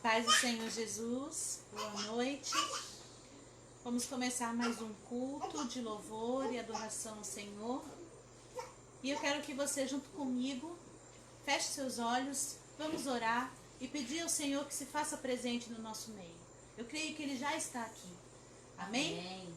paz do Senhor Jesus, boa noite. Vamos começar mais um culto de louvor e adoração ao Senhor. E eu quero que você, junto comigo, feche seus olhos, vamos orar e pedir ao Senhor que se faça presente no nosso meio. Eu creio que Ele já está aqui. Amém? Amém.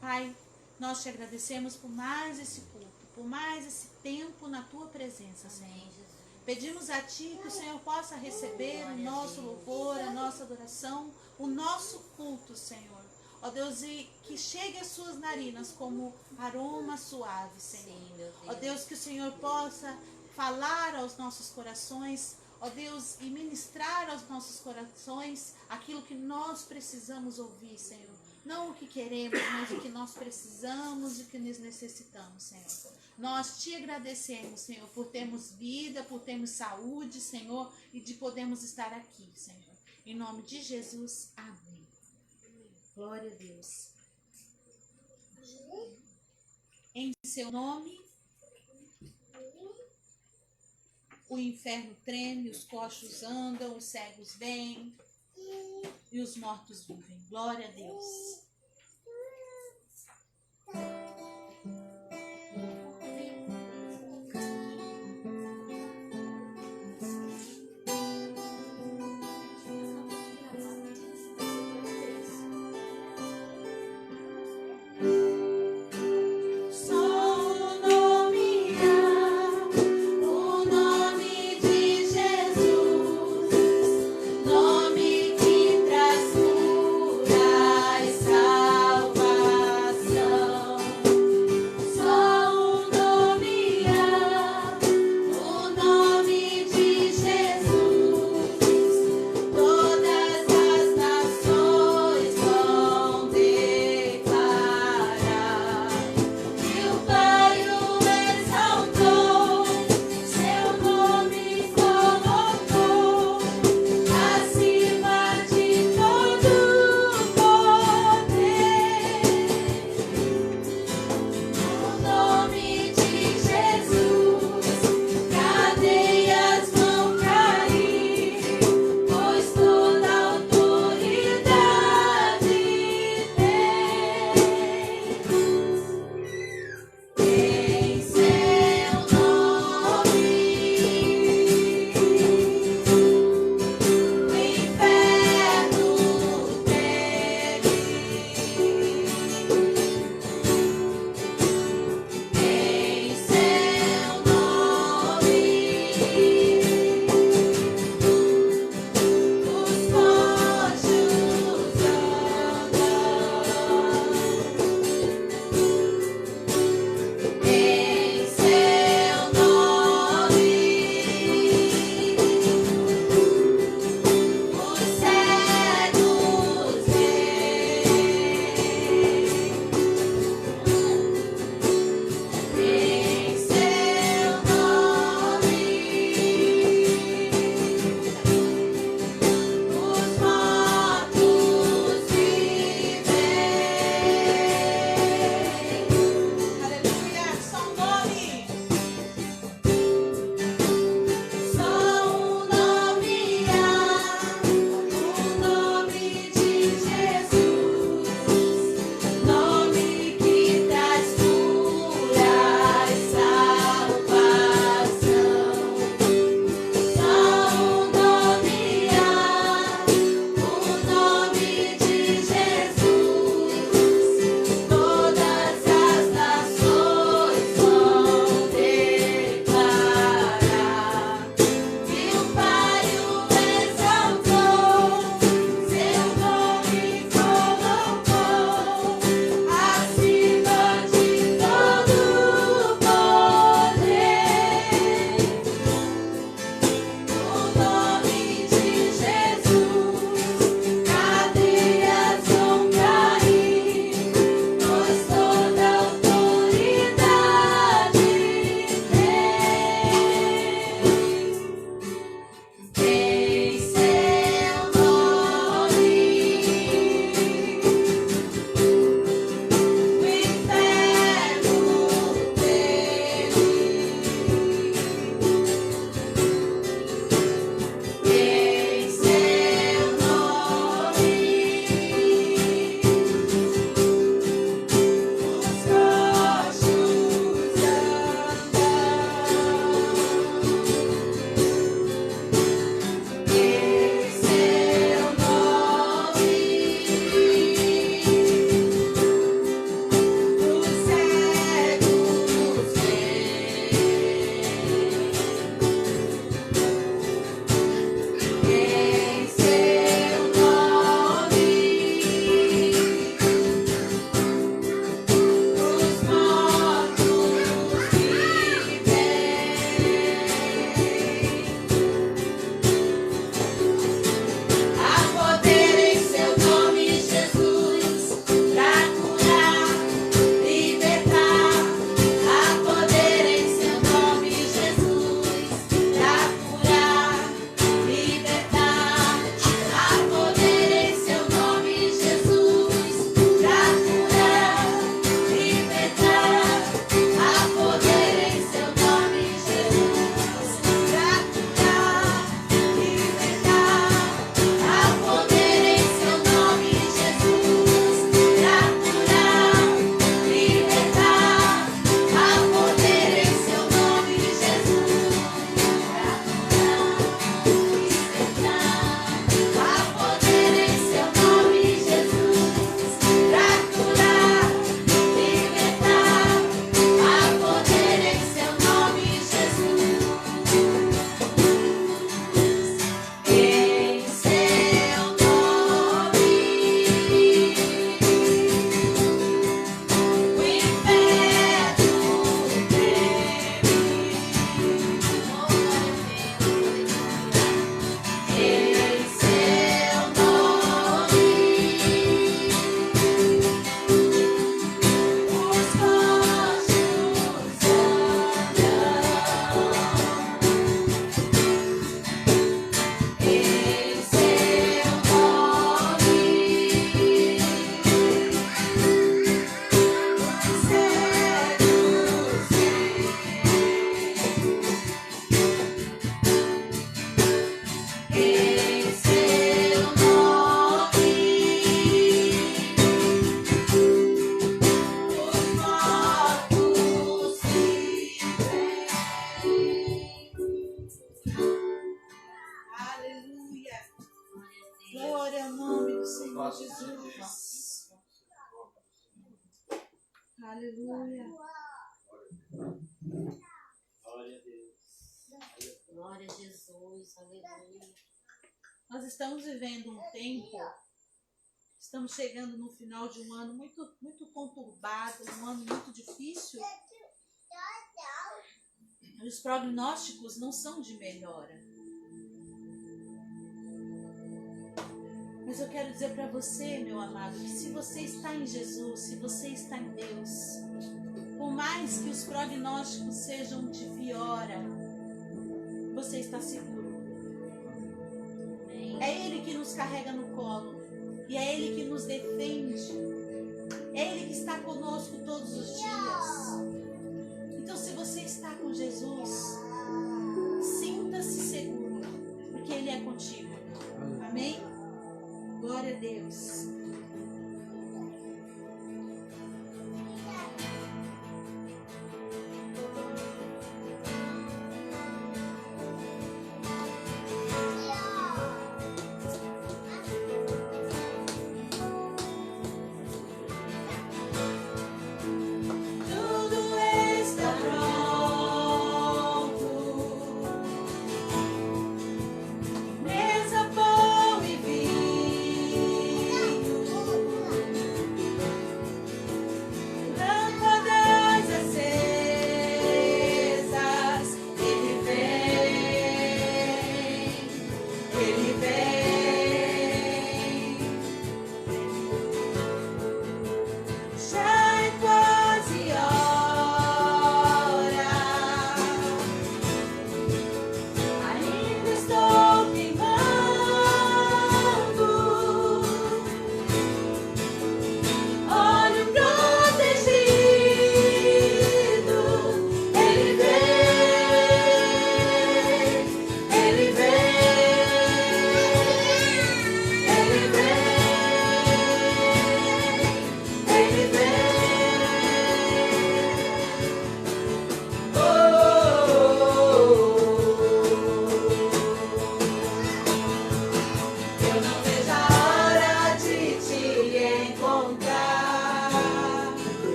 Pai, nós te agradecemos por mais esse culto, por mais esse tempo na Tua presença, Senhor. Amém, Jesus. Pedimos a Ti que o Senhor possa receber o nosso louvor, a nossa adoração, o nosso culto, Senhor. Ó Deus, e que chegue às suas narinas como aroma suave, Senhor. Sim, meu Deus. Ó Deus, que o Senhor possa falar aos nossos corações, ó Deus, e ministrar aos nossos corações aquilo que nós precisamos ouvir, Senhor. Não o que queremos, mas o que nós precisamos e o que nós necessitamos, Senhor. Nós te agradecemos, Senhor, por termos vida, por termos saúde, Senhor, e de podermos estar aqui, Senhor. Em nome de Jesus, amém. Glória a Deus. Em seu nome, o inferno treme, os coxos andam, os cegos vêm e os mortos vivem. Glória a Deus. Nome que traz cura e salvação. Glória ao nome do Senhor Jesus. Aleluia. Glória a Deus. Glória a Jesus. Aleluia. Nós estamos vivendo um tempo, estamos chegando no final de um ano muito, muito conturbado, um ano muito difícil. Os prognósticos não são de melhora. Mas eu quero dizer para você, meu amado, que se você está em Jesus, se você está em Deus, por mais que os prognósticos sejam de piora, você está seguro. É Ele que nos carrega no colo. E é Ele que nos defende. É Ele que está conosco todos os dias. Então, se você está com Jesus, sinta-se seguro, porque Ele é contigo. Amém? Glória a Deus.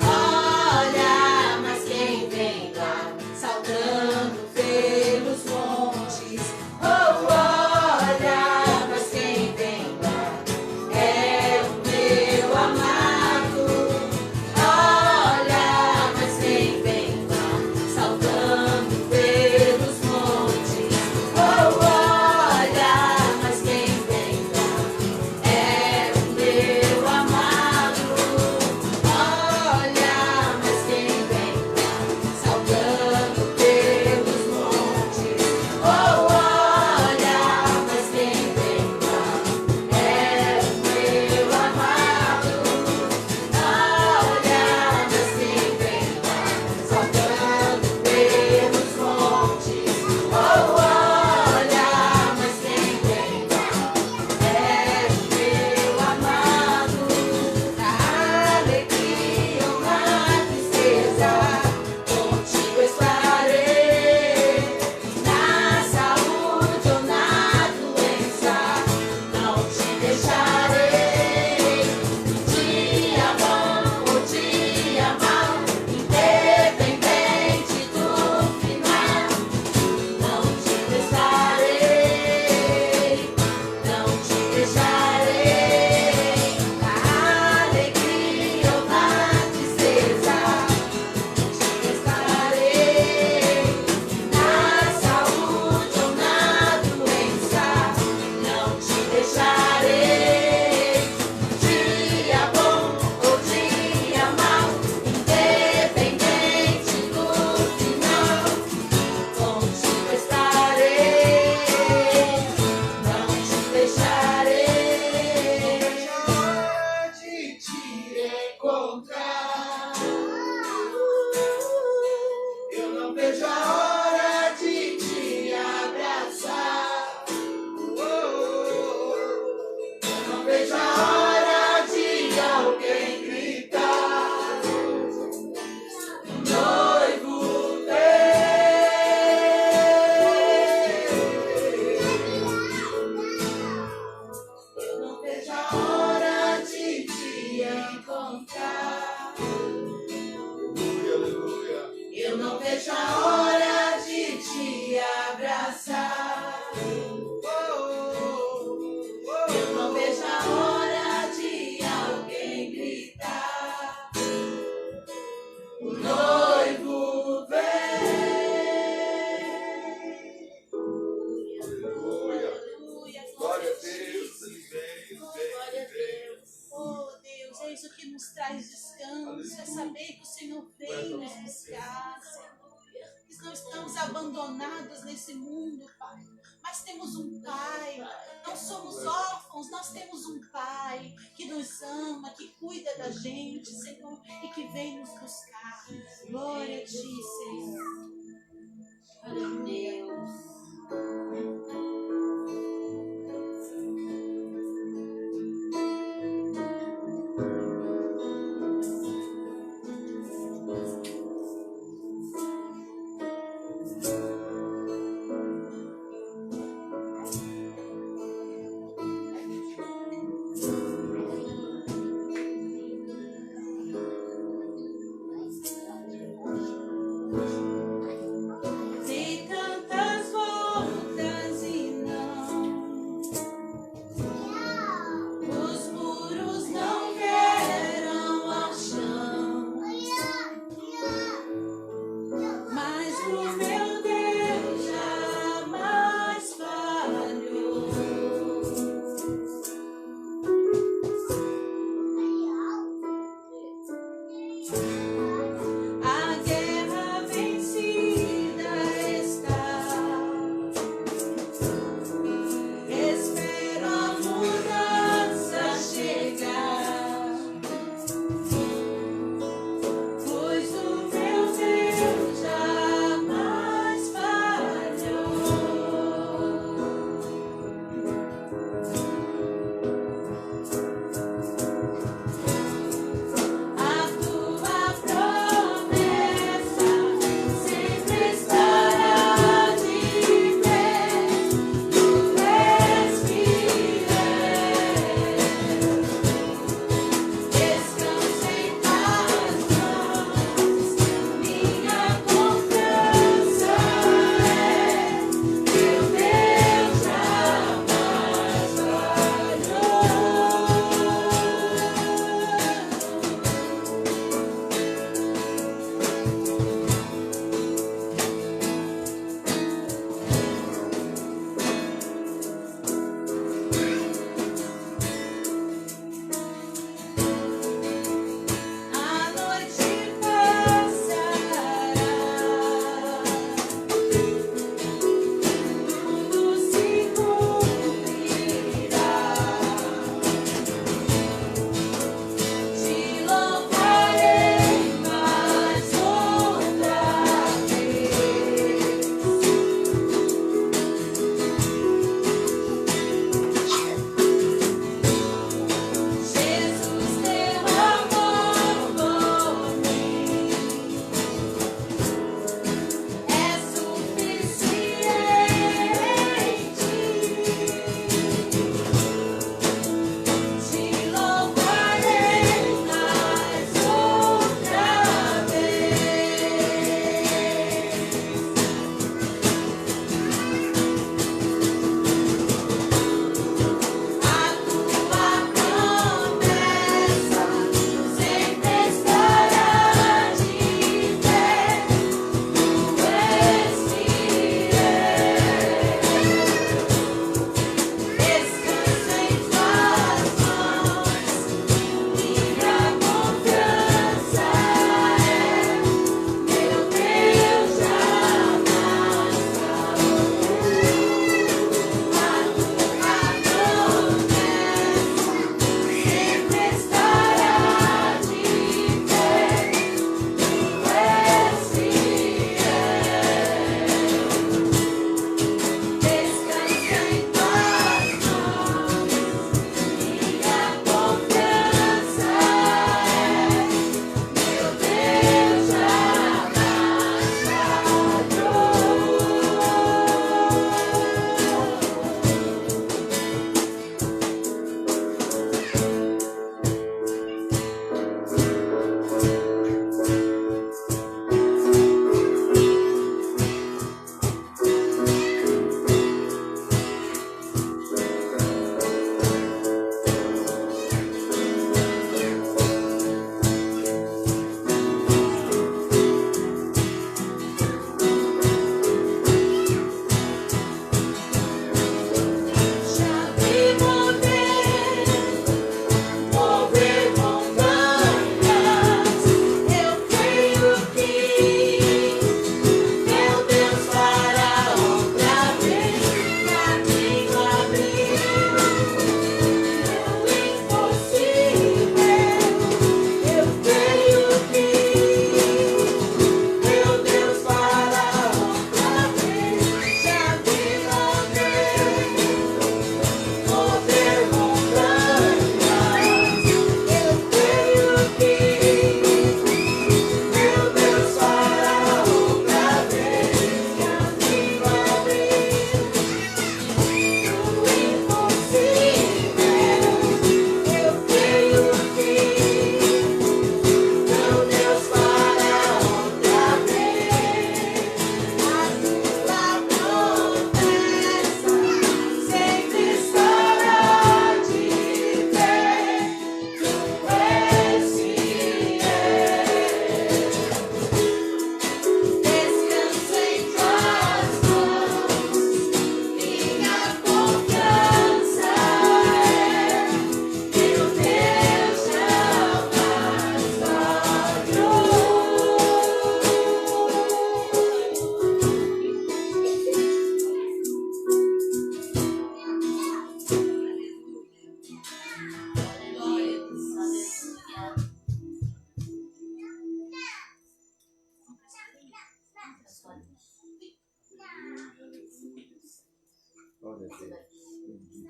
Olha, noivo vem. Aleluia. Glória a Deus, Ele vem, Glória a vem, vem. Deus. Oh Deus, é isso que nos traz descanso, é saber que o Senhor vem nos buscar, Senhor. Que não estamos abandonados nesse mundo, Pai, mas temos um Pai. Não somos órfãos, nós temos um Pai que nos ama, que cuida da gente, Senhor, e que vem nos buscar. Glória a Ti, Senhor. Glória a Deus. Tem tantas vozes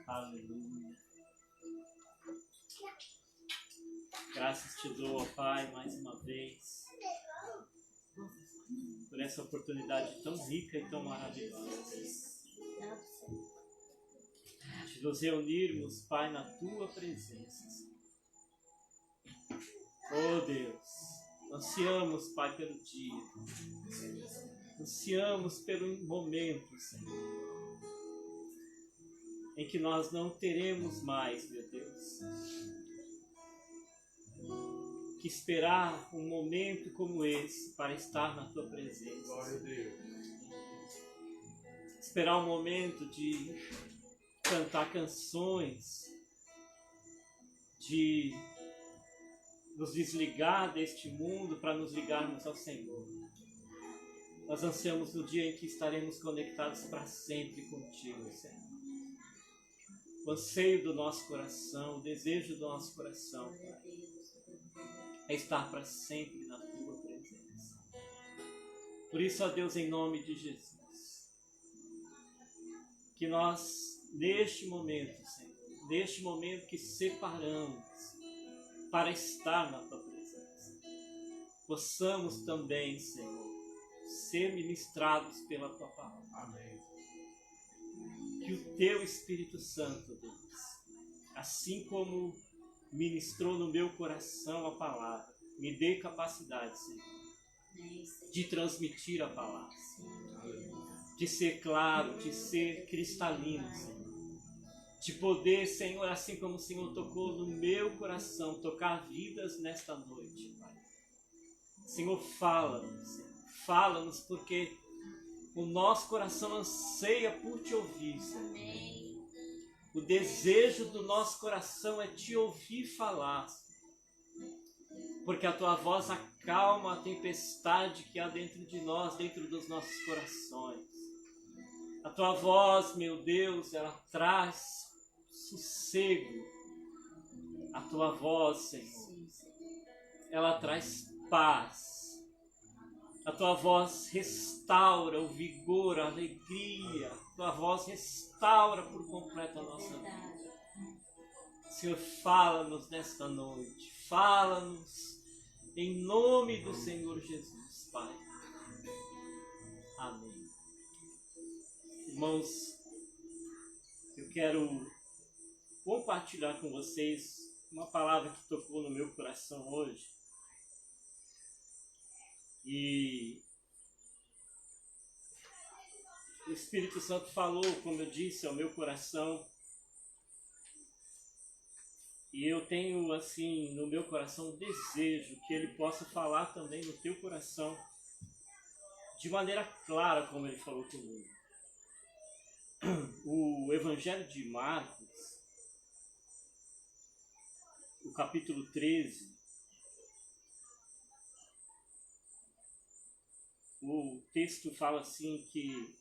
Aleluia. Graças te dou, ó Pai, mais uma vez, por essa oportunidade tão rica e tão maravilhosa de nos reunirmos, Pai, na Tua presença. Oh Deus, ansiamos, Pai, pelo dia, ansiamos pelo momento, Senhor, em que nós não teremos mais, meu Deus, que esperar um momento como esse para estar na Tua presença. Glória a Deus. Esperar um momento de cantar canções, de nos desligar deste mundo para nos ligarmos ao Senhor. Nós ansiamos no dia em que estaremos conectados para sempre contigo, Senhor. O anseio do nosso coração, o desejo do nosso coração, Pai, é estar para sempre na Tua presença. Por isso, ó Deus, em nome de Jesus, que nós, neste momento, Senhor, neste momento que separamos para estar na Tua presença, possamos também, Senhor, ser ministrados pela Tua palavra. Amém. Que o Teu Espírito Santo, Deus, assim como ministrou no meu coração a palavra, me dê capacidade, Senhor, de transmitir a palavra, de ser claro, de ser cristalino, Senhor, de poder, Senhor, assim como o Senhor tocou no meu coração, tocar vidas nesta noite, Pai. Senhor, fala-nos, Senhor, fala-nos, porque o nosso coração anseia por Te ouvir, Senhor. O desejo do nosso coração é Te ouvir falar, porque a Tua voz acalma a tempestade que há dentro de nós, dentro dos nossos corações. A Tua voz, meu Deus, ela traz sossego. A Tua voz, Senhor, ela traz paz. A Tua voz restaura o vigor, a alegria. A Tua voz restaura por completo a nossa vida. Senhor, fala-nos nesta noite. Fala-nos em nome do Senhor Jesus, Pai. Amém. Irmãos, eu quero compartilhar com vocês uma palavra que tocou no meu coração hoje. E o Espírito Santo falou, como eu disse, ao meu coração. E eu tenho, assim, no meu coração um desejo que Ele possa falar também no teu coração de maneira clara, como Ele falou comigo. O Evangelho de Marcos, o capítulo 13, o texto fala assim que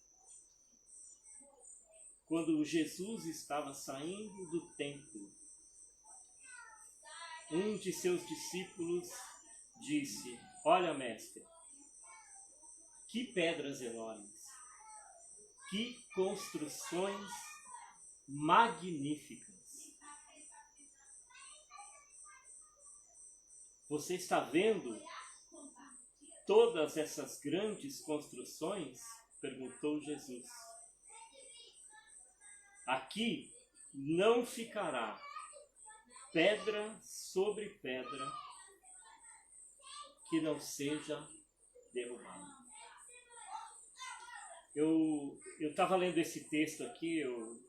quando Jesus estava saindo do templo, um de seus discípulos disse: "Olha, mestre, que pedras enormes, que construções magníficas. Você está vendo todas essas grandes construções?" perguntou Jesus. "Aqui não ficará pedra sobre pedra que não seja derrubada." Eu estava lendo esse texto aqui, o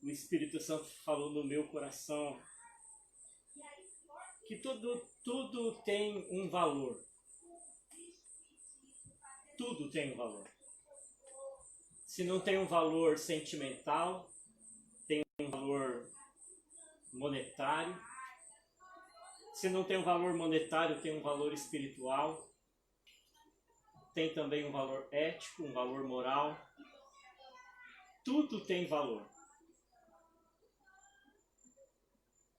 Espírito Santo falou no meu coração que tudo tem um valor. Tudo tem um valor. Se não tem um valor sentimental, tem um valor monetário. Se não tem um valor monetário, tem um valor espiritual. Tem também um valor ético, um valor moral. Tudo tem valor.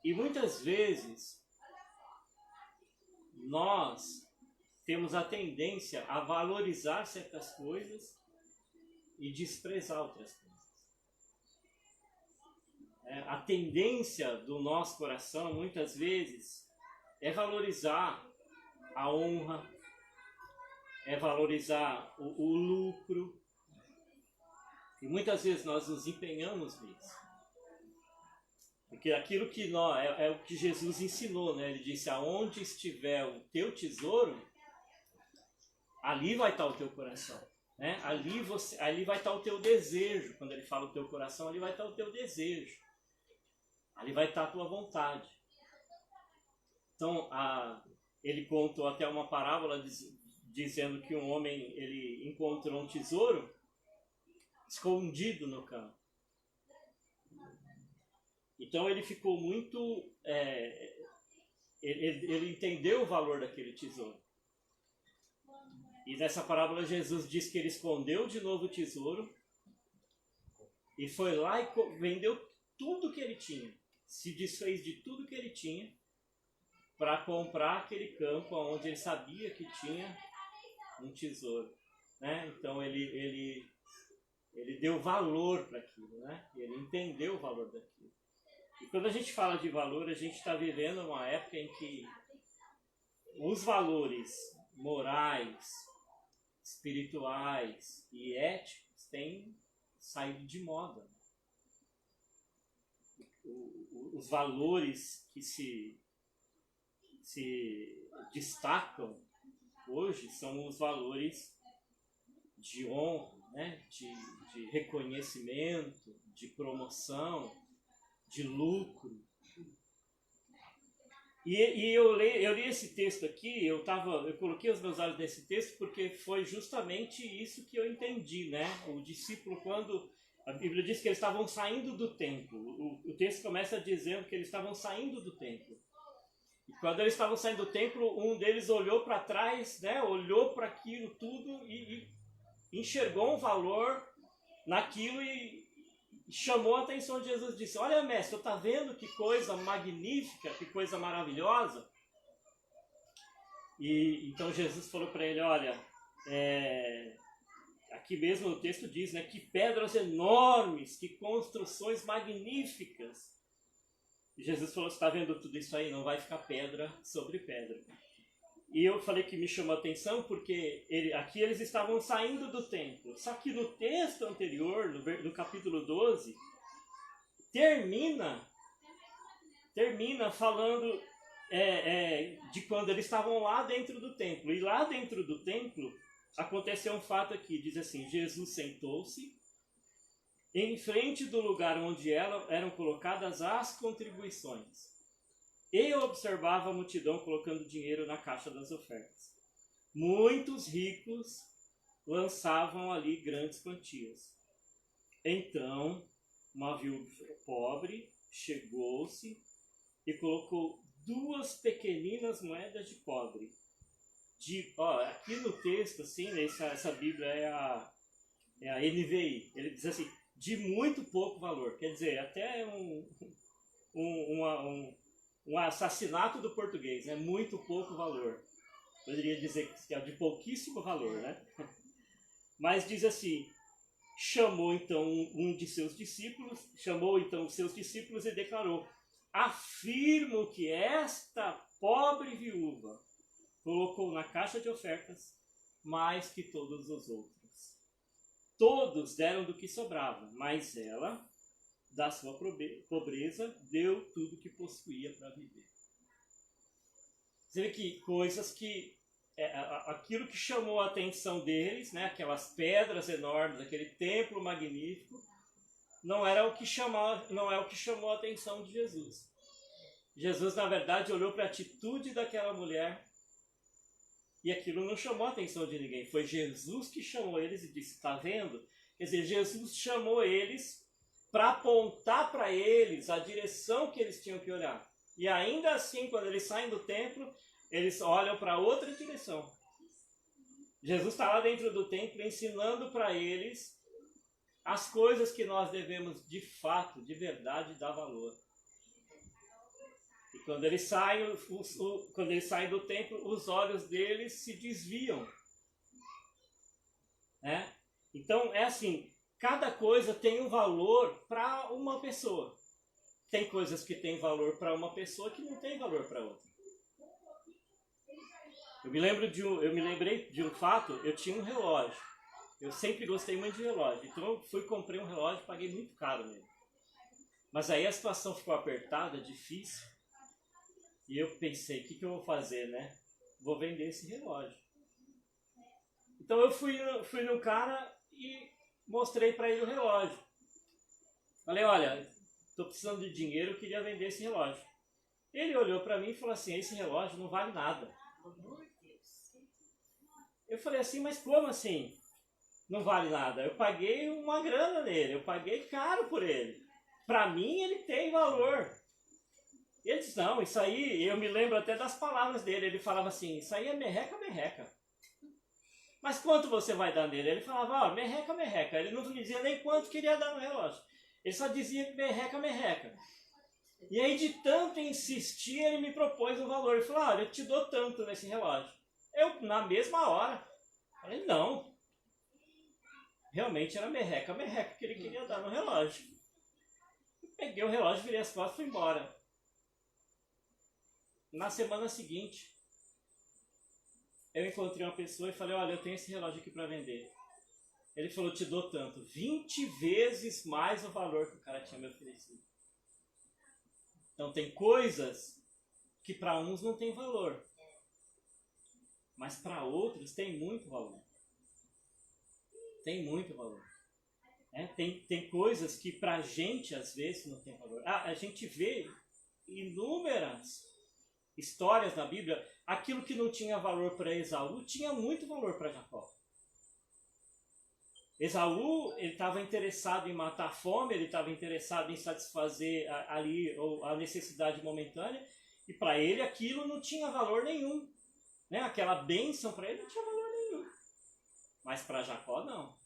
E muitas vezes nós temos a tendência a valorizar certas coisas e desprezar outras coisas. A tendência do nosso coração, muitas vezes, é valorizar a honra, é valorizar o lucro. E muitas vezes nós nos empenhamos nisso. Porque aquilo que é o que Jesus ensinou, né? Ele disse, aonde estiver o teu tesouro, ali vai estar o teu coração. Né? Ali vai estar o teu desejo. Quando ele fala o teu coração, ali vai estar o teu desejo. Ali vai estar a tua vontade. Então, ele contou até uma parábola dizendo que um homem ele encontrou um tesouro escondido no campo. Então ele ficou muito... ele entendeu o valor daquele tesouro. E nessa parábola Jesus diz que ele escondeu de novo o tesouro e foi lá e vendeu tudo que ele tinha. Se desfez de tudo que ele tinha para comprar aquele campo onde ele sabia que tinha um tesouro. Né? Então ele deu valor para aquilo, né? Ele entendeu o valor daquilo. E quando a gente fala de valor, a gente está vivendo uma época em que os valores morais, espirituais e éticos têm saído de moda. Os valores que se destacam hoje são os valores de honra, né? de reconhecimento, de promoção, de lucro. E eu li esse texto aqui, eu coloquei os meus olhos nesse texto porque foi justamente isso que eu entendi, né? O discípulo, quando a Bíblia diz que eles estavam saindo do templo, o texto começa dizendo que eles estavam saindo do templo. E quando eles estavam saindo do templo, um deles olhou para trás, né? Olhou para aquilo tudo e enxergou um valor naquilo e chamou a atenção de Jesus. Disse, olha mestre, está vendo que coisa magnífica, que coisa maravilhosa? E então Jesus falou para ele, olha, aqui mesmo o texto diz, né, que pedras enormes, que construções magníficas. E Jesus falou, você está vendo tudo isso aí? Não vai ficar pedra sobre pedra. E eu falei que me chamou a atenção porque aqui eles estavam saindo do templo. Só que no texto anterior, no capítulo 12, termina falando de quando eles estavam lá dentro do templo. E lá dentro do templo aconteceu um fato aqui. Diz assim, Jesus sentou-se em frente do lugar onde eram colocadas as contribuições. Eu observava a multidão colocando dinheiro na caixa das ofertas. Muitos ricos lançavam ali grandes quantias. Então, uma viúva pobre chegou-se e colocou 2 pequeninas moedas de cobre. Aqui no texto, assim, essa Bíblia é a NVI. Ele diz assim, de muito pouco valor. Quer dizer, até um assassinato do português, né? Muito pouco valor. Poderia dizer que é de pouquíssimo valor, né? Mas diz assim, chamou então os seus discípulos e declarou, afirmo que esta pobre viúva colocou na caixa de ofertas mais que todos os outros. Todos deram do que sobrava, mas ela, da sua pobreza, deu tudo que possuía para viver. Você vê que coisas que... aquilo que chamou a atenção deles, né, aquelas pedras enormes, aquele templo magnífico, não é o que chamou a atenção de Jesus. Jesus, na verdade, olhou para a atitude daquela mulher e aquilo não chamou a atenção de ninguém. Foi Jesus que chamou eles e disse, está vendo? Quer dizer, Jesus chamou eles para apontar para eles a direção que eles tinham que olhar. E ainda assim, quando eles saem do templo, eles olham para outra direção. Jesus está lá dentro do templo ensinando para eles as coisas que nós devemos de fato, de verdade, dar valor. E quando eles saem do templo, os olhos deles se desviam. Né? Então, é assim, cada coisa tem um valor para uma pessoa. tem coisas que têm valor para uma pessoa que não tem valor para outra. Eu me lembrei de um fato. Eu tinha um relógio. Eu sempre gostei muito de relógio. Então eu fui, comprei um relógio, paguei muito caro nele. Mas aí a situação ficou apertada, difícil. E eu pensei, o que eu vou fazer, né? Vou vender esse relógio. Então eu fui num cara e mostrei para ele o relógio. Falei, olha, estou precisando de dinheiro, eu queria vender esse relógio. Ele olhou para mim e falou assim, esse relógio não vale nada. Eu falei assim, mas como assim? Não vale nada. Eu paguei uma grana nele, eu paguei caro por ele. Para mim ele tem valor. E ele disse, não, isso aí, eu me lembro até das palavras dele. Ele falava assim, isso aí é merreca, merreca. Mas quanto você vai dar nele? Ele falava, ó, merreca, merreca. Ele não dizia nem quanto queria dar no relógio. Ele só dizia merreca, merreca. E aí de tanto insistir, ele me propôs um valor. Ele falou, olha, eu te dou tanto nesse relógio. Eu, na mesma hora, falei, não. Realmente era merreca, merreca que ele queria dar no relógio. Eu peguei o relógio, virei as costas e fui embora. Na semana seguinte, eu encontrei uma pessoa e falei, olha, eu tenho esse relógio aqui para vender. Ele falou, te dou tanto, 20 vezes mais o valor que o cara tinha me oferecido. Então tem coisas que para uns não tem valor, mas para outros tem muito valor. Tem muito valor. Tem coisas que para a gente às vezes não tem valor. A gente vê inúmeras histórias na Bíblia, aquilo que não tinha valor para Esaú tinha muito valor para Jacó. Esaú, ele estava interessado em matar a fome, ele estava interessado em satisfazer ali a necessidade momentânea, e para ele aquilo não tinha valor nenhum. Né? Aquela bênção para ele não tinha valor nenhum. Mas para Jacó não.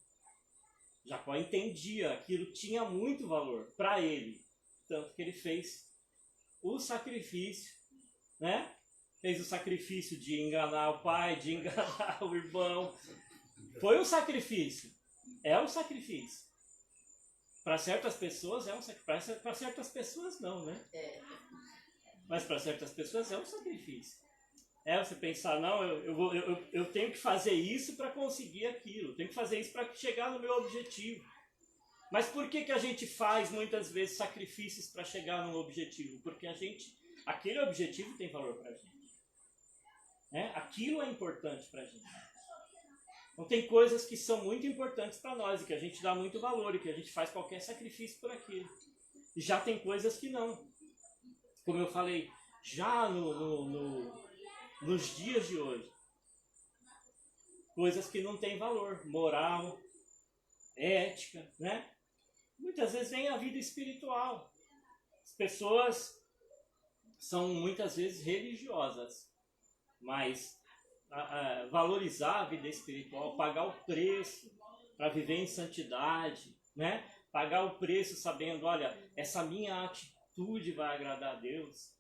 Jacó entendia, aquilo tinha muito valor para ele. Tanto que ele fez o sacrifício, né? Fez o sacrifício de enganar o pai, de enganar o irmão. Foi um sacrifício. É um sacrifício. Para certas pessoas é um sacrifício. Para certas pessoas não, né? Mas para certas pessoas é um sacrifício. Você pensar, não, eu tenho que fazer isso para conseguir aquilo. Tenho que fazer isso para chegar no meu objetivo. Mas por que a gente faz muitas vezes sacrifícios para chegar no objetivo? Porque aquele objetivo tem valor para a gente. Aquilo é importante para a gente. Então tem coisas que são muito importantes para nós e que a gente dá muito valor e que a gente faz qualquer sacrifício por aquilo. E já tem coisas que não. Como eu falei, já nos dias de hoje, coisas que não têm valor, moral, ética, né? Muitas vezes vem a vida espiritual. As pessoas são muitas vezes religiosas, mas valorizar a vida espiritual, pagar o preço para viver em santidade, né? Pagar o preço sabendo, olha, essa minha atitude vai agradar a Deus.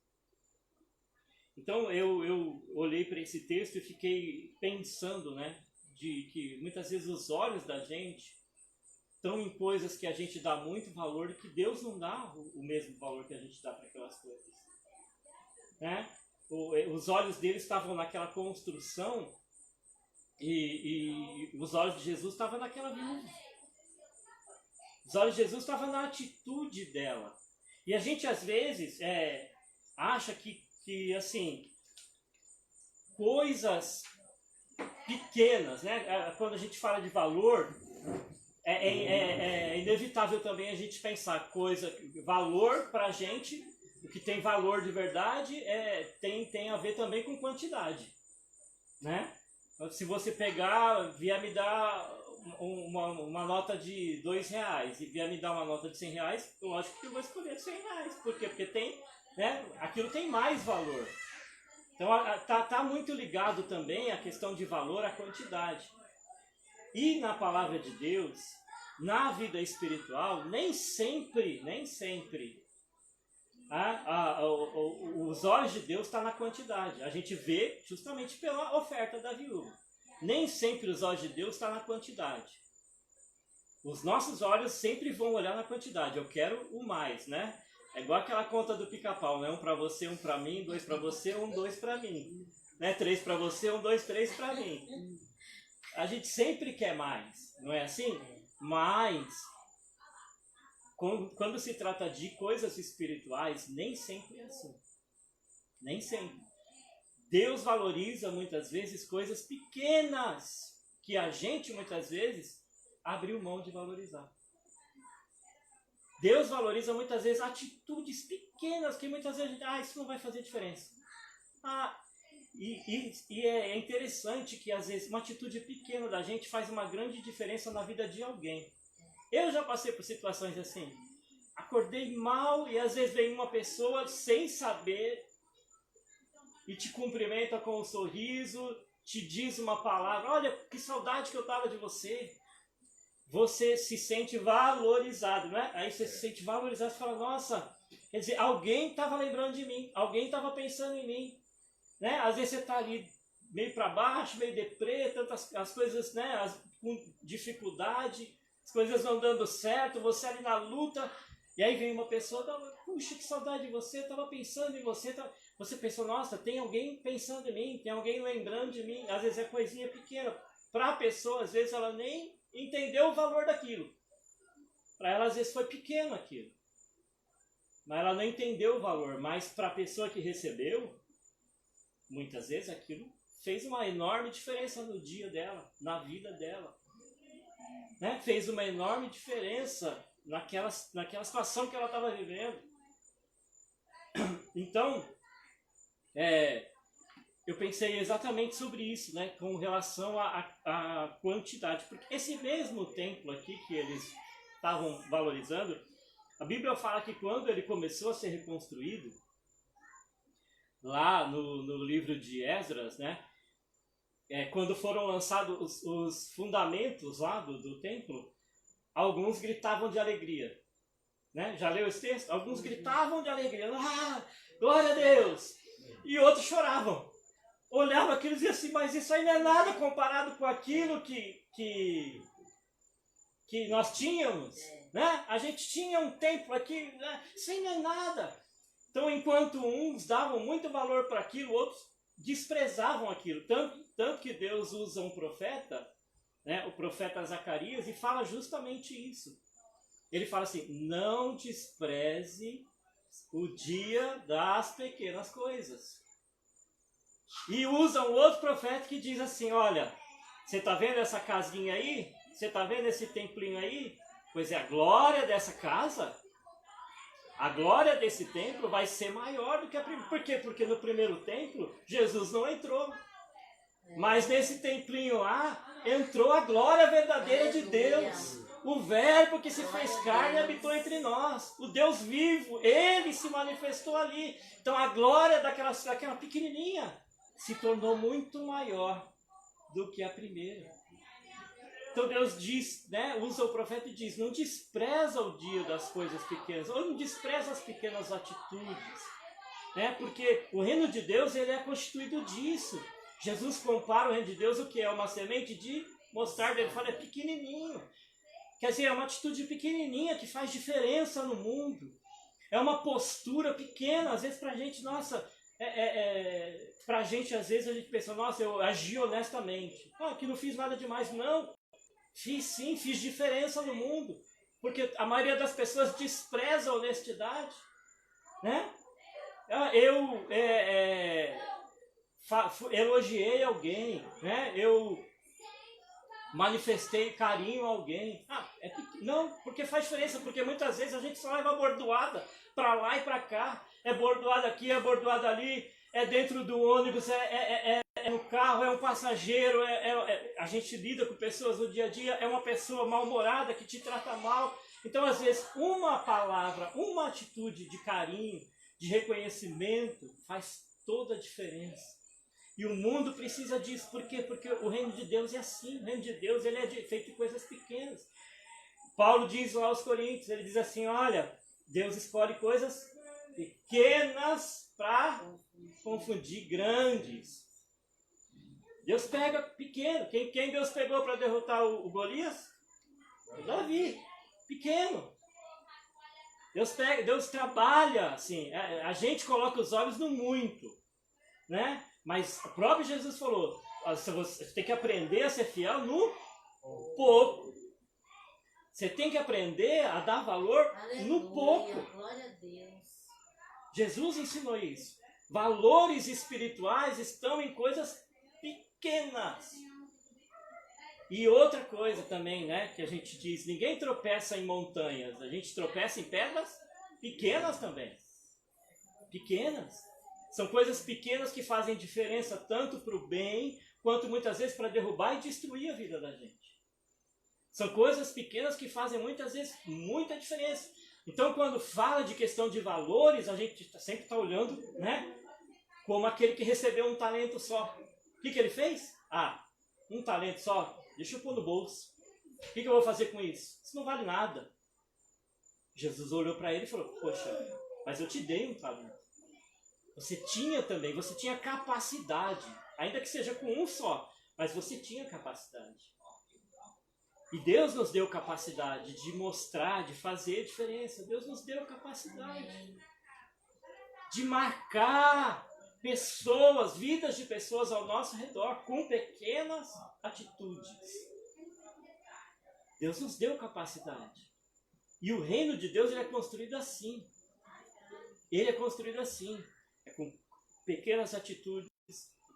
Então eu olhei para esse texto e fiquei pensando, né, de que muitas vezes os olhos da gente estão em coisas que a gente dá muito valor e que Deus não dá o mesmo valor que a gente dá para aquelas coisas. Né? Os olhos deles estavam naquela construção e os olhos de Jesus estavam naquela viúva. Os olhos de Jesus estavam na atitude dela. E a gente às vezes acha que assim, coisas pequenas, né? Quando a gente fala de valor, é inevitável também a gente pensar valor pra gente, o que tem valor de verdade tem a ver também com quantidade, né? Se você vier me dar uma nota de R$2 e vier me dar uma nota de R$100, lógico que eu vou escolher R$100. Por quê? Porque aquilo tem mais valor. Então tá muito ligado também a questão de valor à quantidade. E na palavra de Deus, na vida espiritual, nem sempre os olhos de Deus estão na quantidade. A gente vê justamente pela oferta da viúva. Nem sempre os olhos de Deus estão na quantidade. Os nossos olhos sempre vão olhar na quantidade. Eu quero o mais, né? É igual aquela conta do pica-pau, né? 1 para você, 1 para mim, 2 para você, 1, 2 para mim. Né? 3 para você, 1, 2, 3 para mim. A gente sempre quer mais, não é assim? Mas, quando se trata de coisas espirituais, nem sempre é assim. Nem sempre. Deus valoriza muitas vezes coisas pequenas que a gente muitas vezes abriu mão de valorizar. Deus valoriza muitas vezes atitudes pequenas que muitas vezes a gente, isso não vai fazer diferença. E é interessante que às vezes uma atitude pequena da gente faz uma grande diferença na vida de alguém. Eu já passei por situações assim. Acordei mal e às vezes vem uma pessoa sem saber e te cumprimenta com um sorriso, te diz uma palavra, olha que saudade que eu tava de você. Você se sente valorizado, não é? Aí você se sente valorizado e fala, nossa, quer dizer, alguém estava lembrando de mim, alguém estava pensando em mim. Né? Às vezes você está ali meio para baixo, meio deprê, tantas as coisas, né, com dificuldade, as coisas não dando certo, você ali na luta, e aí vem uma pessoa, puxa, que saudade de você, estava pensando em você, você pensou, nossa, tem alguém pensando em mim, tem alguém lembrando de mim, às vezes é coisinha pequena, para a pessoa, às vezes ela nem entendeu o valor daquilo. Para ela, às vezes, foi pequeno aquilo. Mas ela não entendeu o valor. Mas para a pessoa que recebeu, muitas vezes aquilo fez uma enorme diferença no dia dela, na vida dela. Né? Fez uma enorme diferença naquela situação que ela estava vivendo. Então, eu pensei exatamente sobre isso, né, com relação à quantidade. Porque esse mesmo templo aqui que eles estavam valorizando, a Bíblia fala que quando ele começou a ser reconstruído, lá no livro de Esdras, né, quando foram lançados os fundamentos lá do templo, alguns gritavam de alegria. Né? Já leu esse texto? Alguns gritavam de alegria. Glória a Deus! E outros choravam. Olhava aquilo e dizia assim, mas isso aí não é nada comparado com aquilo que nós tínhamos. Né? A gente tinha um templo aqui, né? Isso aí não é nada. Então, enquanto uns davam muito valor para aquilo, outros desprezavam aquilo. Tanto que Deus usa um profeta, né? O profeta Zacarias, e fala justamente isso. Ele fala assim, não despreze o dia das pequenas coisas. E usa um outro profeta que diz assim, olha, você está vendo essa casinha aí? Você está vendo esse templinho aí? Pois é, a glória dessa casa, a glória desse templo vai ser maior do que a primeira. Por quê? Porque no primeiro templo, Jesus não entrou. Mas nesse templinho lá, entrou a glória verdadeira de Deus. O verbo que se fez carne habitou entre nós. O Deus vivo, ele se manifestou ali. Então a glória daquela pequenininha se tornou muito maior do que a primeira. Então Deus diz, né, usa o profeta e diz, não despreza o dia das coisas pequenas, ou não despreza as pequenas atitudes. Né, porque o reino de Deus ele é constituído disso. Jesus compara o reino de Deus o que é? Uma semente de mostarda. Ele fala, é pequenininho. Quer dizer, é uma atitude pequenininha que faz diferença no mundo. É uma postura pequena. Às vezes pra gente, nossa, pra gente às vezes a gente pensa, nossa, eu agi honestamente. Que não fiz nada demais. Não, fiz sim, fiz diferença no mundo. Porque a maioria das pessoas despreza a honestidade. Né? Eu elogiei alguém, né? Eu manifestei carinho a alguém. Não, porque faz diferença, porque muitas vezes a gente só leva bordoada para lá e para cá. É bordoada aqui, é bordoada ali, é dentro do ônibus, é no carro, é um passageiro, a gente lida com pessoas no dia a dia, é uma pessoa mal-humorada que te trata mal. Então, às vezes, uma palavra, uma atitude de carinho, de reconhecimento, faz toda a diferença. E o mundo precisa disso. Por quê? Porque o reino de Deus é assim. O reino de Deus ele é feito de coisas pequenas. Paulo diz lá aos Coríntios, ele diz assim, olha, Deus escolhe coisas pequenas para confundir grandes. Deus pega pequeno. Quem Deus pegou para derrotar o Golias? O Davi. Pequeno. Deus trabalha, assim, a gente coloca os olhos no muito, né? Mas o próprio Jesus falou, você tem que aprender a ser fiel no pouco. Você tem que aprender a dar valor no pouco. Glória a Deus. Jesus ensinou isso. Valores espirituais estão em coisas pequenas. E outra coisa também, né, que a gente diz, ninguém tropeça em montanhas, a gente tropeça em pedras pequenas também. Pequenas. São coisas pequenas que fazem diferença tanto para o bem, quanto muitas vezes para derrubar e destruir a vida da gente. São coisas pequenas que fazem muitas vezes muita diferença. Então, quando fala de questão de valores, a gente sempre está olhando, né, como aquele que recebeu um talento só. O que ele fez? Um talento só, deixa eu pôr no bolso. O que eu vou fazer com isso? Isso não vale nada. Jesus olhou para ele e falou, poxa, mas eu te dei um talento. Você tinha também, você tinha capacidade, ainda que seja com um só, mas você tinha capacidade. E Deus nos deu capacidade de mostrar, de fazer diferença. Deus nos deu capacidade de marcar pessoas, vidas de pessoas ao nosso redor, com pequenas atitudes. Deus nos deu capacidade. E o reino de Deus ele é construído assim. Ele é construído assim. É com pequenas atitudes,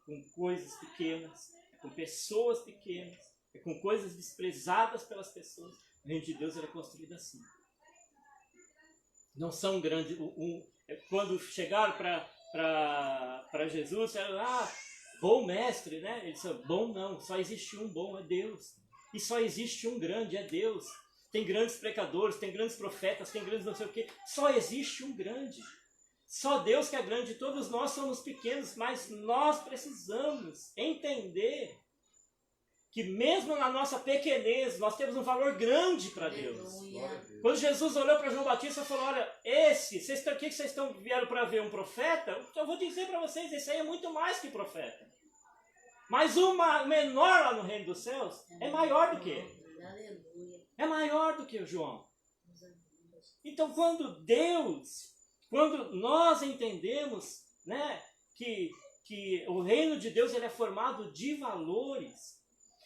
com coisas pequenas, com pessoas pequenas. É com coisas desprezadas pelas pessoas. O reino de Deus ele é construído assim. Não são grandes. Quando chegaram para Jesus, disseram, bom mestre, né? Ele disse, bom não, só existe um bom, é Deus. E só existe um grande, é Deus. Tem grandes pecadores, tem grandes profetas, tem grandes não sei o quê. Só existe um grande. Só Deus que é grande. Todos nós somos pequenos, mas nós precisamos entender que mesmo na nossa pequenez, nós temos um valor grande para Deus. Quando Jesus olhou para João Batista e falou, olha, o que vocês vieram para ver? Um profeta? Eu vou dizer para vocês, esse aí é muito mais que profeta. Mas o menor lá no reino dos céus é maior do que ele. É maior do que o João. Então quando nós entendemos, né, que o reino de Deus ele é formado de valores,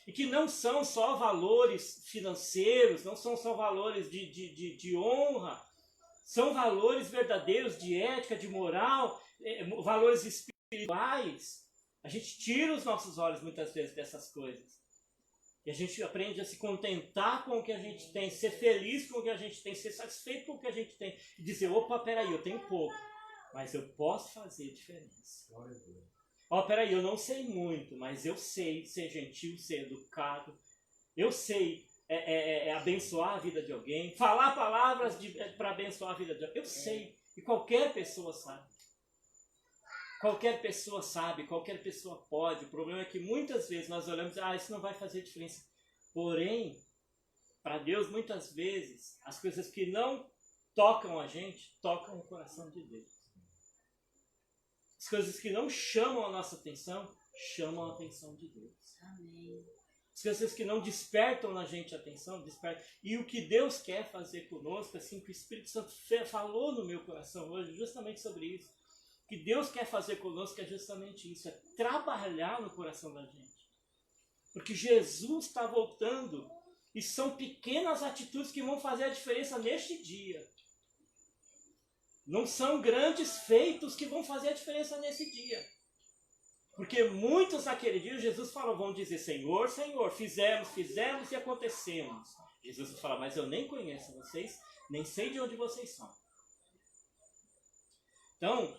e que não são só valores financeiros, não são só valores de honra, são valores verdadeiros de ética, de moral, valores espirituais. A gente tira os nossos olhos muitas vezes dessas coisas. E a gente aprende a se contentar com o que a gente tem, ser feliz com o que a gente tem, ser satisfeito com o que a gente tem. E dizer, opa, peraí, eu tenho pouco, mas eu posso fazer diferença. Peraí, eu não sei muito, mas eu sei ser gentil, ser educado. Eu sei abençoar a vida de alguém, falar palavras para abençoar a vida de alguém. Eu sei, e qualquer pessoa sabe. Qualquer pessoa sabe, qualquer pessoa pode. O problema é que muitas vezes nós olhamos, isso não vai fazer diferença. Porém, para Deus, muitas vezes, as coisas que não tocam a gente, tocam o coração de Deus. As coisas que não chamam a nossa atenção, chamam a atenção de Deus. Amém. As coisas que não despertam na gente a atenção, despertam. E o que Deus quer fazer conosco, assim, que o Espírito Santo falou no meu coração hoje, justamente sobre isso. O que Deus quer fazer conosco é justamente isso, é trabalhar no coração da gente. Porque Jesus está voltando e são pequenas atitudes que vão fazer a diferença neste dia. Não são grandes feitos que vão fazer a diferença nesse dia. Porque muitos naquele dia, Jesus falou, vão dizer, Senhor, Senhor, fizemos e acontecemos. Jesus vai falar, mas eu nem conheço vocês, nem sei de onde vocês são. Então,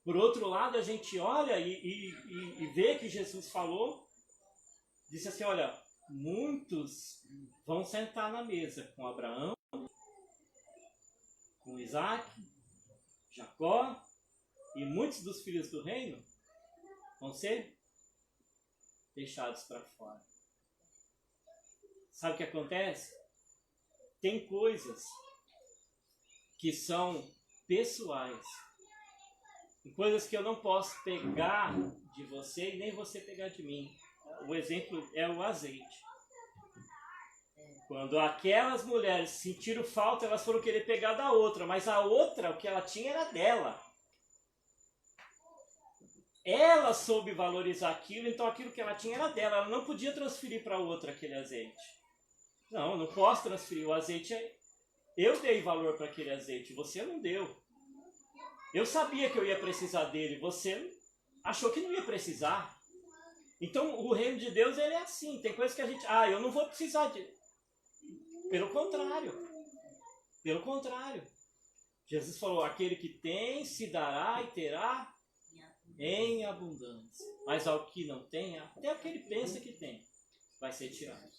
por outro lado, a gente olha e vê que Jesus falou, disse assim, olha, muitos vão sentar na mesa com Abraão, com Isaac, Jacó, e muitos dos filhos do reino vão ser deixados para fora. Sabe o que acontece? Tem coisas que são pessoais. E coisas que eu não posso pegar de você e nem você pegar de mim. O exemplo é o azeite. Quando aquelas mulheres sentiram falta, elas foram querer pegar da outra, mas a outra, o que ela tinha era dela. Ela soube valorizar aquilo, então aquilo que ela tinha era dela. Ela não podia transferir para outra aquele azeite. Não, eu não posso transferir. O azeite, eu dei valor para aquele azeite, você não deu. Eu sabia que eu ia precisar dele, você achou que não ia precisar. Então o reino de Deus ele é assim, tem coisas que a gente, eu não vou precisar de. Pelo contrário. Pelo contrário. Jesus falou, aquele que tem se dará e terá em abundância. Mas ao que não tem, até o que ele pensa que tem, vai ser tirado.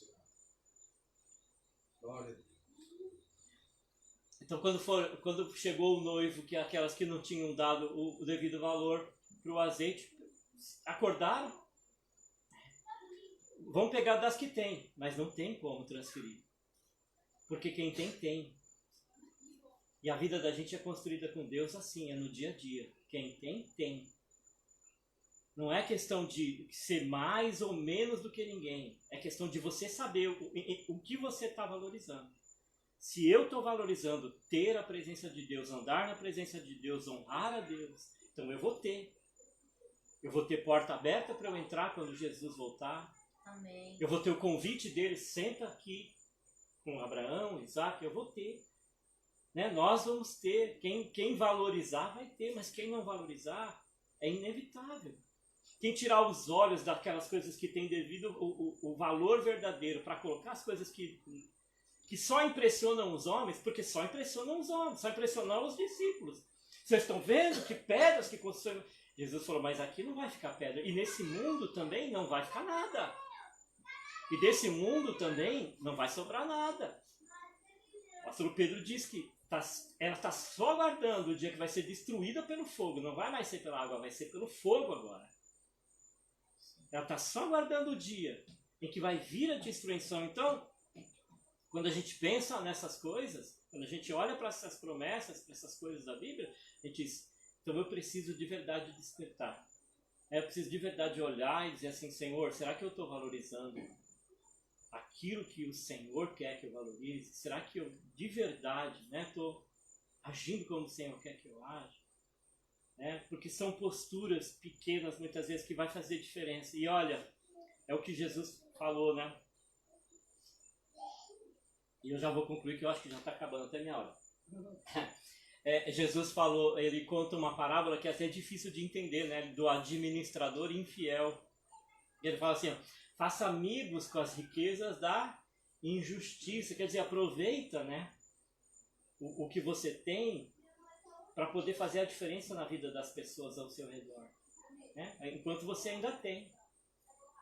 Então quando chegou o noivo, que aquelas que não tinham dado o devido valor para o azeite, acordaram, vão pegar das que tem, mas não tem como transferir. Porque quem tem, tem. E a vida da gente é construída com Deus assim, é no dia a dia. Quem tem, tem. Não é questão de ser mais ou menos do que ninguém. É questão de você saber o que você está valorizando. Se eu estou valorizando ter a presença de Deus, andar na presença de Deus, honrar a Deus, então eu vou ter. Eu vou ter porta aberta para eu entrar quando Jesus voltar. Amém. Eu vou ter o convite dele, senta aqui com Abraão, Isaac, eu vou ter. Né? Nós vamos ter. Quem valorizar vai ter, mas quem não valorizar é inevitável. Quem tirar os olhos daquelas coisas que tem devido o valor verdadeiro para colocar as coisas que só impressionam os homens, porque só impressionam os homens, só impressionam os discípulos. Vocês estão vendo que pedras que constroem... Jesus falou, mas aqui não vai ficar pedra. E nesse mundo também não vai ficar nada. E desse mundo também não vai sobrar nada. O pastor Pedro diz que ela está só aguardando o dia que vai ser destruída pelo fogo. Não vai mais ser pela água, vai ser pelo fogo agora. Ela está só aguardando o dia em que vai vir a destruição. Então, quando a gente pensa nessas coisas, quando a gente olha para essas promessas, para essas coisas da Bíblia, a gente diz, então eu preciso de verdade despertar. Eu preciso de verdade olhar e dizer assim, Senhor, será que eu estou valorizando aquilo que o Senhor quer que eu valorize? Será que eu de verdade estou agindo como o Senhor quer que eu aja? Porque são posturas pequenas muitas vezes que vai fazer diferença. E olha, é o que Jesus falou, né? E eu já vou concluir que eu acho que já está acabando até minha hora. Jesus falou, ele conta uma parábola que é até difícil de entender, né? Do administrador infiel. E ele fala assim, faça amigos com as riquezas da injustiça. Quer dizer, aproveita, né? O que você tem para poder fazer a diferença na vida das pessoas ao seu redor. Né? Enquanto você ainda tem.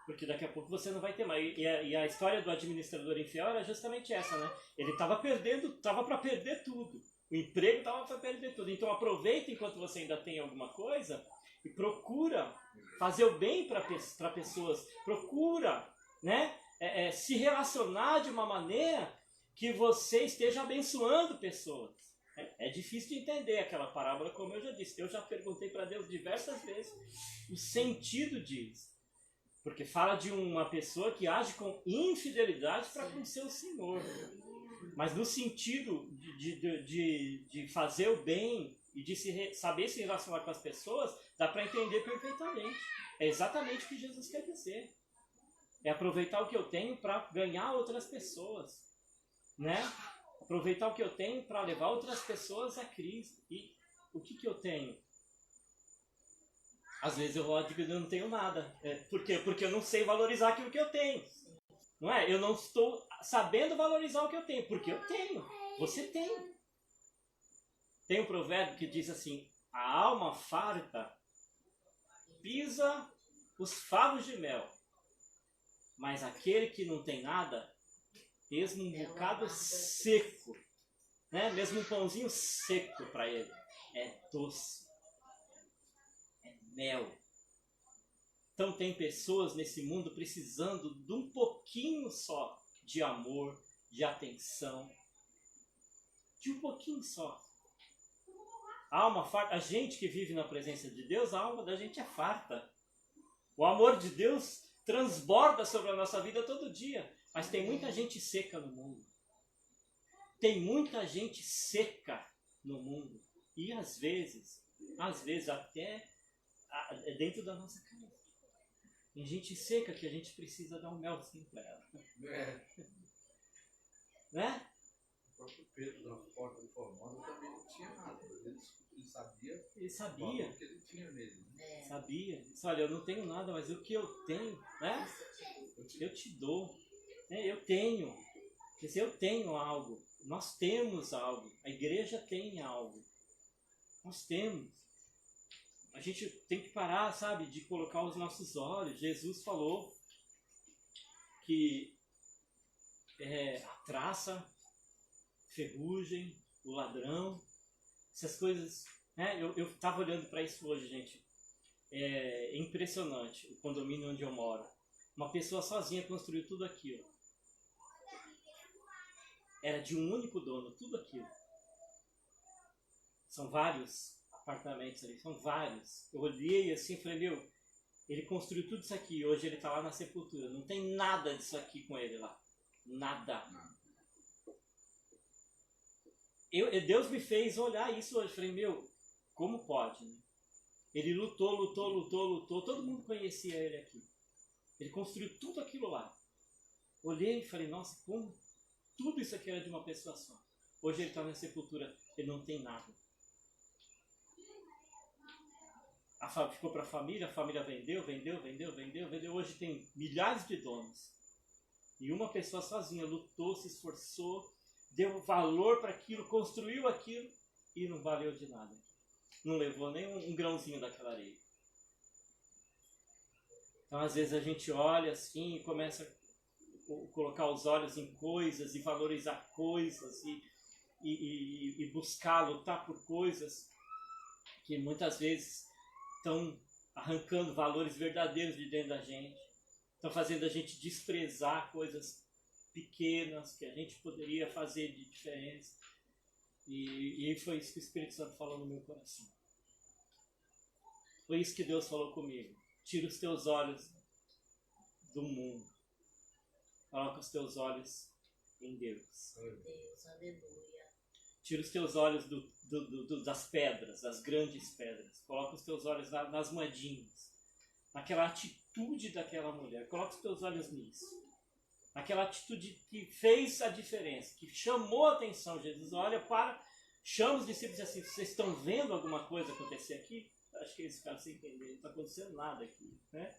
Porque daqui a pouco você não vai ter mais. E a história do administrador infiel era justamente essa, né? Ele estava para perder tudo. O emprego estava para perder tudo. Então aproveita enquanto você ainda tem alguma coisa e procura fazer o bem para pessoas. Procura, né? Se relacionar de uma maneira que você esteja abençoando pessoas. É difícil de entender aquela parábola, como eu já disse. Eu já perguntei para Deus diversas vezes o sentido disso. Porque fala de uma pessoa que age com infidelidade para com seu Senhor. Mas no sentido de fazer o bem e de saber se relacionar com as pessoas, dá para entender perfeitamente. É exatamente o que Jesus quer dizer. É aproveitar o que eu tenho para ganhar outras pessoas. Né? Aproveitar o que eu tenho para levar outras pessoas a Cristo. E o que eu tenho? Às vezes eu digo que eu não tenho nada. Por quê? Porque eu não sei valorizar aquilo que eu tenho. Não é? Eu não estou sabendo valorizar o que eu tenho. Porque eu tenho. Você tem. Tem um provérbio que diz assim, a alma farta pisa os favos de mel. Mas aquele que não tem nada, mesmo um bocado seco, né? Mesmo um pãozinho seco para ele, é doce, é mel. Então tem pessoas nesse mundo precisando de um pouquinho só de amor, de atenção, de um pouquinho só. A alma farta, a gente que vive na presença de Deus, a alma da gente é farta. O amor de Deus transborda sobre a nossa vida todo dia. Mas tem muita gente seca no mundo. Tem muita gente seca no mundo. E às vezes até dentro da nossa casa. Tem gente seca que a gente precisa dar um melzinho para ela. Né? O próprio Pedro, da porta de Formosa, também não tinha nada. Ele sabia. Ele sabia. O que ele tinha nele. Né? Sabia. Disse, olha, eu não tenho nada, mas o que eu tenho, né? Eu te dou. Eu tenho. Quer dizer, eu tenho algo. Nós temos algo. A igreja tem algo. Nós temos. A gente tem que parar, sabe, de colocar os nossos olhos. Jesus falou que a traça, ferrugem, o ladrão, essas coisas, né? Eu estava olhando para isso hoje, gente. É impressionante o condomínio onde eu moro. Uma pessoa sozinha construiu tudo aquilo. Era de um único dono, tudo aquilo. São vários apartamentos ali, são vários. Eu olhei assim e falei, meu, ele construiu tudo isso aqui, hoje ele está lá na sepultura. Não tem nada disso aqui com ele lá. Nada. Deus me fez olhar isso hoje. Falei, meu, como pode, né? Ele lutou. Todo mundo conhecia ele aqui. Ele construiu tudo aquilo lá. Olhei e falei, nossa, como tudo isso aqui era de uma pessoa só. Hoje ele está na sepultura, ele não tem nada. Ficou para a família vendeu. Hoje tem milhares de donos. E uma pessoa sozinha lutou, se esforçou, deu valor para aquilo, construiu aquilo e não valeu de nada. Não levou nem um grãozinho daquela areia. Então, às vezes, a gente olha assim e começa a colocar os olhos em coisas e valorizar coisas e buscar, lutar por coisas que muitas vezes estão arrancando valores verdadeiros de dentro da gente. Estão fazendo a gente desprezar coisas pequenas que a gente poderia fazer de diferença. E foi isso que o Espírito Santo falou no meu coração. Foi isso que Deus falou comigo. Tira os teus olhos do mundo. Coloca os teus olhos em Deus. Deus, aleluia. Tira os teus olhos das pedras, das grandes pedras. Coloca os teus olhos nas moedinhas. Naquela atitude daquela mulher. Coloca os teus olhos nisso. Aquela atitude que fez a diferença, que chamou a atenção. Jesus olha chama os discípulos e diz assim, vocês estão vendo alguma coisa acontecer aqui? Acho que eles ficaram sem entender, não está acontecendo nada aqui, né?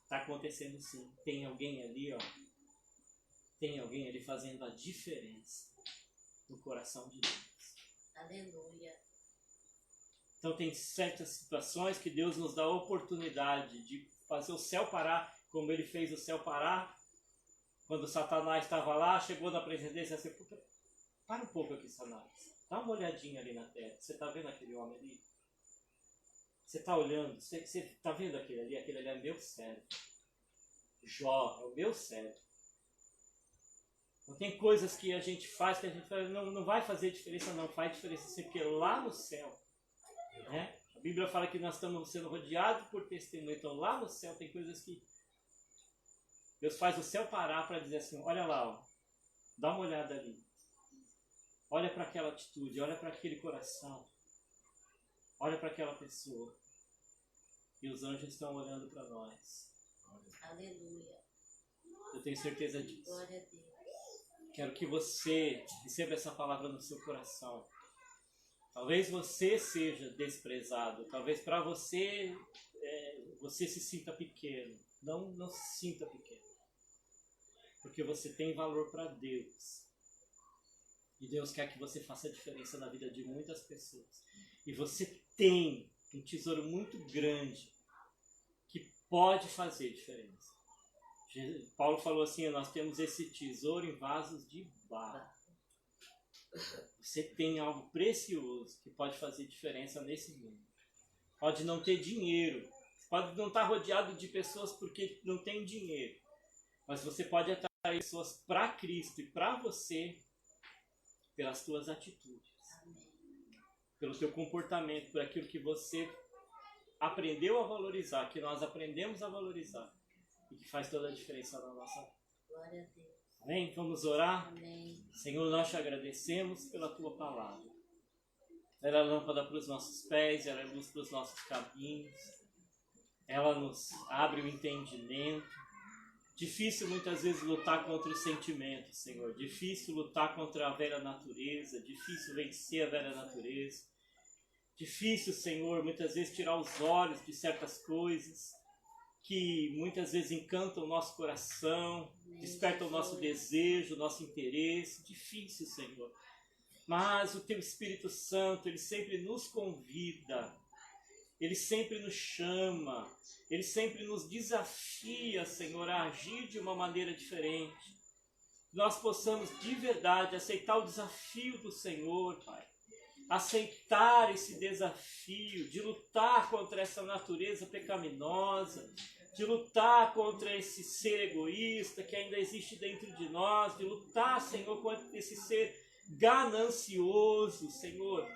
Está acontecendo sim. Tem alguém ali, ó. Tem alguém ali fazendo a diferença no coração de Deus. Aleluia. Então tem certas situações que Deus nos dá a oportunidade de fazer o céu parar, como Ele fez o céu parar. Quando Satanás estava lá, chegou na presidência assim, para um pouco aqui, Satanás. Dá uma olhadinha ali na terra. Você está vendo aquele homem ali? Você está olhando? Você está vendo aquele ali? Aquele ali é meu cérebro. Jó, é o meu cérebro. Não tem coisas que a gente faz que a gente fala, não vai fazer diferença, não. Faz diferença sim, porque lá no céu, né? A Bíblia fala que nós estamos sendo rodeados por testemunho. Então lá no céu tem coisas que Deus faz o céu parar para dizer assim, olha lá, ó, dá uma olhada ali. Olha para aquela atitude, olha para aquele coração. Olha para aquela pessoa. E os anjos estão olhando para nós. Aleluia. Eu tenho certeza disso. Glória a Deus. Quero que você receba essa palavra no seu coração. Talvez você seja desprezado. Talvez para você, você se sinta pequeno. Não se sinta pequeno. Porque você tem valor para Deus. E Deus quer que você faça a diferença na vida de muitas pessoas. E você tem um tesouro muito grande que pode fazer diferença. Paulo falou assim, nós temos esse tesouro em vasos de barro. Você tem algo precioso que pode fazer diferença nesse mundo. Pode não ter dinheiro. Pode não estar rodeado de pessoas porque não tem dinheiro. Mas você pode atrair pessoas para Cristo e para você pelas suas atitudes. Pelo seu comportamento, por aquilo que você aprendeu a valorizar, que nós aprendemos a valorizar e que faz toda a diferença na nossa vida. Glória a Deus. Amém? Vamos orar? Amém. Senhor, nós te agradecemos pela tua palavra. Ela é lâmpada para os nossos pés, ela é luz para os nossos caminhos. Ela nos abre o entendimento. Difícil muitas vezes lutar contra os sentimentos, Senhor. Difícil lutar contra a velha natureza. Difícil vencer a velha natureza. Difícil, Senhor, muitas vezes tirar os olhos de certas coisas que muitas vezes encantam o nosso coração, despertam o nosso desejo, o nosso interesse. Difícil, Senhor. Mas o Teu Espírito Santo, Ele sempre nos convida, Ele sempre nos chama, Ele sempre nos desafia, Senhor, a agir de uma maneira diferente. Nós possamos de verdade aceitar o desafio do Senhor, Pai. Aceitar esse desafio de lutar contra essa natureza pecaminosa, de lutar contra esse ser egoísta que ainda existe dentro de nós, de lutar, Senhor, contra esse ser ganancioso, Senhor,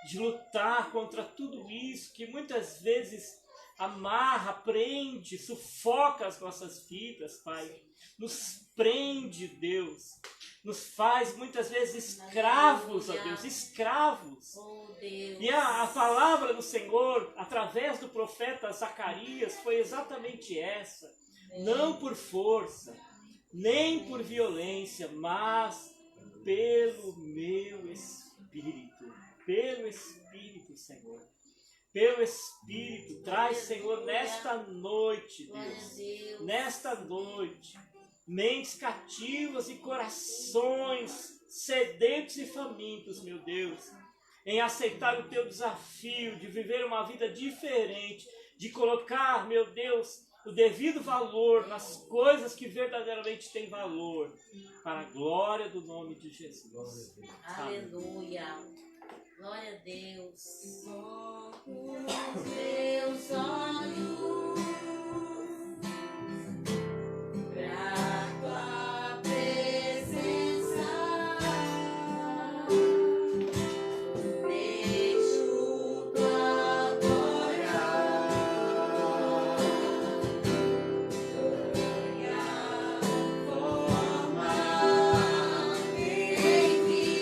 de lutar contra tudo isso que muitas vezes amarra, prende, sufoca as nossas vidas, Pai. Nos prende, Deus. Nos faz muitas vezes escravos, ó Deus, escravos. Oh, Deus. E a palavra do Senhor, através do profeta Zacarias, foi exatamente essa. Não por força, nem por violência, mas pelo meu Espírito. Pelo Espírito, Senhor. Pelo Espírito. Traz, Senhor, nesta noite, Deus. Nesta noite. Mentes cativas e corações sedentos e famintos, meu Deus, em aceitar o Teu desafio de viver uma vida diferente, de colocar, meu Deus, o devido valor nas coisas que verdadeiramente têm valor, para a glória do nome de Jesus. Aleluia. Glória a Deus. Os meus olhos pra tua presença, deixo tua glória formar em mim.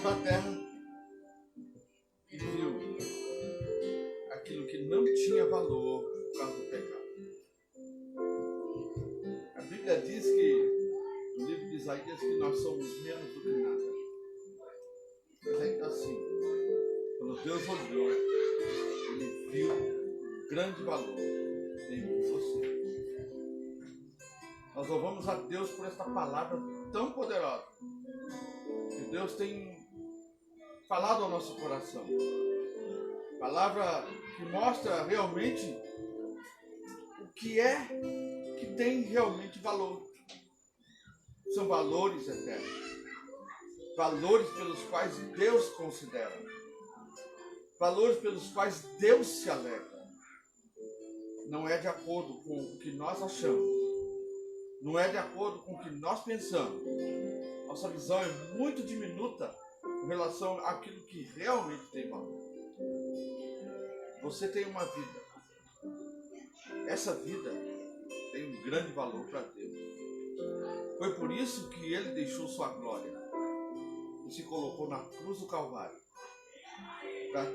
para a terra e viu aquilo que não tinha valor por causa do pecado. A Bíblia diz que, no livro de Isaías, que nós somos menos do que nada. Mas ainda assim, quando Deus olhou, Ele viu um grande valor em você. Nós louvamos a Deus por esta palavra tão poderosa que Deus tem falado ao nosso coração. Palavra que mostra realmente o que é que tem realmente valor. São valores eternos. Valores pelos quais Deus considera. Valores pelos quais Deus se alegra. Não é de acordo com o que nós achamos. Não é de acordo com o que nós pensamos. Nossa visão é muito diminuta em relação àquilo que realmente tem valor. Você tem uma vida. Essa vida tem um grande valor para Deus. Foi por isso que Ele deixou sua glória e se colocou na cruz do Calvário para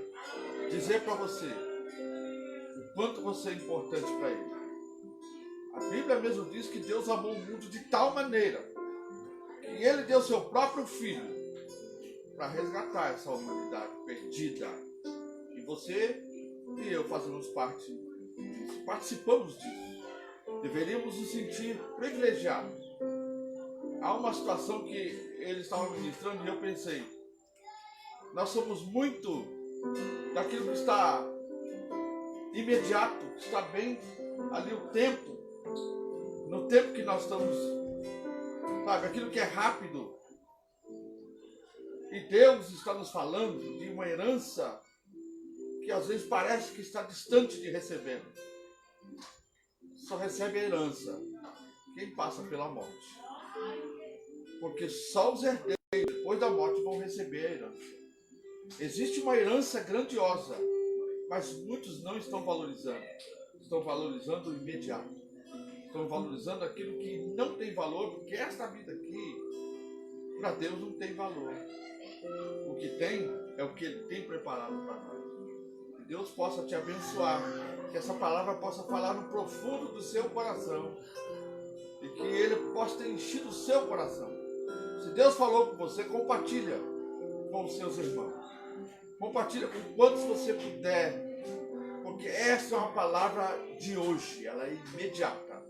dizer para você o quanto você é importante para Ele. A Bíblia mesmo diz que Deus amou o mundo de tal maneira que Ele deu seu próprio Filho para resgatar essa humanidade perdida. E você e eu fazemos parte disso, participamos disso. Deveríamos nos sentir privilegiados. Há uma situação que ele estava ministrando e eu pensei, nós somos muito daquilo que está imediato, que está bem ali o tempo, no tempo que nós estamos, sabe, aquilo que é rápido. E Deus está nos falando de uma herança que às vezes parece que está distante de receber. Só recebe a herança quem passa pela morte. Porque só os herdeiros depois da morte vão receber a herança. Existe uma herança grandiosa, mas muitos não estão valorizando. Estão valorizando o imediato. Estão valorizando aquilo que não tem valor, porque esta vida aqui, para Deus não tem valor. O que tem é o que Ele tem preparado para nós. Que Deus possa te abençoar, que essa palavra possa falar no profundo do seu coração e que Ele possa ter enchido o seu coração. Se Deus falou com você, compartilha com os seus irmãos. Compartilha com quantos você puder, porque essa é uma palavra de hoje, ela é imediata,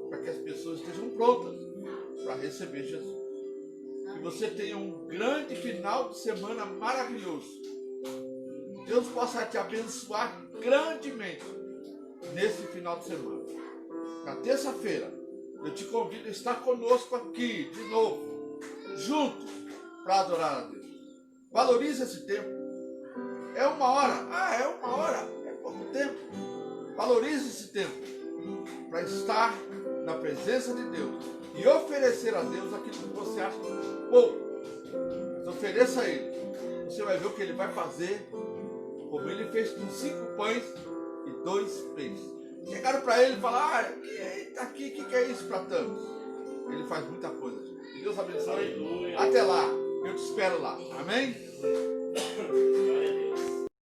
para que as pessoas estejam prontas para receber Jesus. Que você tenha um grande final de semana maravilhoso. Deus possa te abençoar grandemente nesse final de semana. Na terça-feira, eu te convido a estar conosco aqui, de novo, juntos, para adorar a Deus. Valorize esse tempo. É 1 hora. É 1 hora. É pouco tempo. Valorize esse tempo para estar na presença de Deus e oferecer a Deus aquilo que você acha pouco. Mas ofereça a Ele. Você vai ver o que Ele vai fazer, como Ele fez com 5 pães e 2 peixes. Chegaram para Ele e falaram, está aqui, o que é isso para tantos? Ele faz muita coisa, gente. Que Deus abençoe. Aleluia. Até lá, eu te espero lá. Amém?